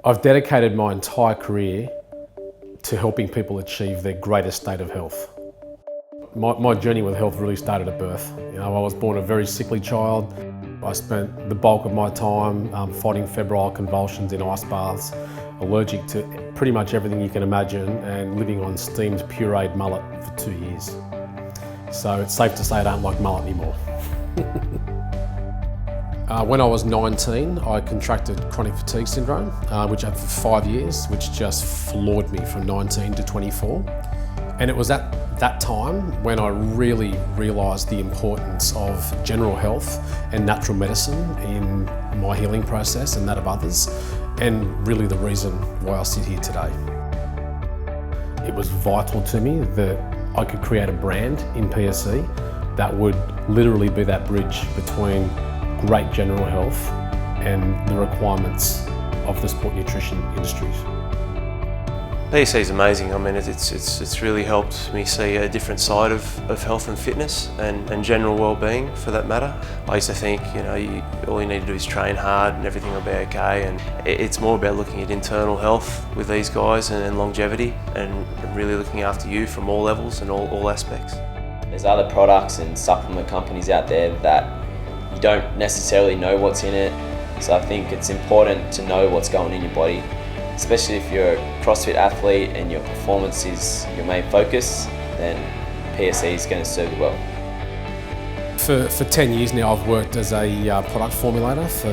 I've dedicated my entire career to helping people achieve their greatest state of health. My journey with health really started at birth. I was born a very sickly child. I spent the bulk of my time fighting febrile convulsions in ice baths, allergic to pretty much everything you can imagine, and living on steamed pureed mullet for 2 years. So it's safe to say I don't like mullet anymore. When I was 19, I contracted chronic fatigue syndrome, which I had for 5 years, which just floored me from 19 to 24. And it was at that time when I really realised the importance of general health and natural medicine in my healing process and that of others, and really the reason why I sit here today. It was vital to me that I could create a brand in PSE that would literally be that bridge between great general health and the requirements of the sport nutrition industries. PSE is amazing. I mean, it's really helped me see a different side of health and fitness and general well-being, for that matter. I used to think, all you need to do is train hard and everything will be okay, and it's more about looking at internal health with these guys and longevity, and really looking after you from all levels and all aspects. There's other products and supplement companies out there that you don't necessarily know what's in it, so I think it's important to know what's going in your body. Especially if you're a CrossFit athlete and your performance is your main focus, then PSE is going to serve you well. For 10 years now, I've worked as a product formulator for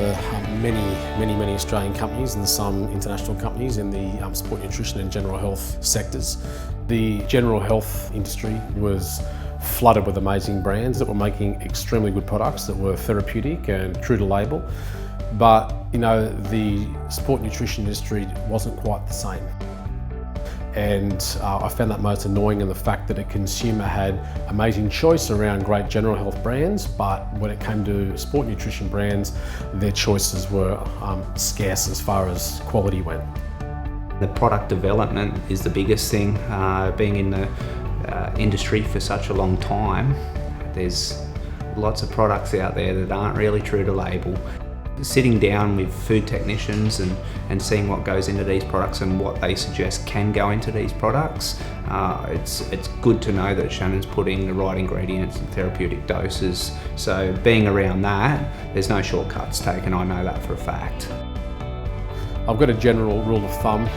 many Australian companies and some international companies in the sport nutrition and general health sectors. The general health industry was flooded with amazing brands that were making extremely good products that were therapeutic and true to label. But the sport nutrition industry wasn't quite the same. And I found that most annoying in the fact that a consumer had amazing choice around great general health brands, but when it came to sport nutrition brands, their choices were scarce as far as quality went. The product development is the biggest thing. Being in the industry for such a long time, there's lots of products out there that aren't really true to label. Sitting down with food technicians and seeing what goes into these products and what they suggest can go into these products, it's good to know that Shannon's putting the right ingredients and therapeutic doses. So being around that, there's no shortcuts taken, I know that for a fact. I've got a general rule of thumb,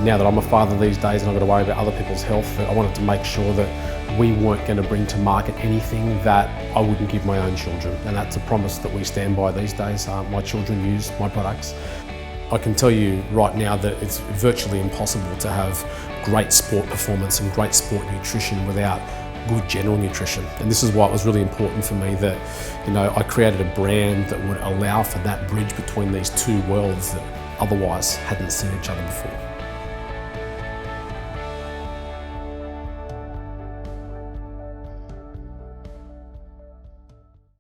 now that I'm a father these days and I've got to worry about other people's health, that I wanted to make sure that we weren't going to bring to market anything that I wouldn't give my own children, and that's a promise that we stand by these days. My children use my products. I can tell you right now that it's virtually impossible to have great sport performance and great sport nutrition without good general nutrition, and this is why it was really important for me that I created a brand that would allow for that bridge between these two worlds that otherwise hadn't seen each other before.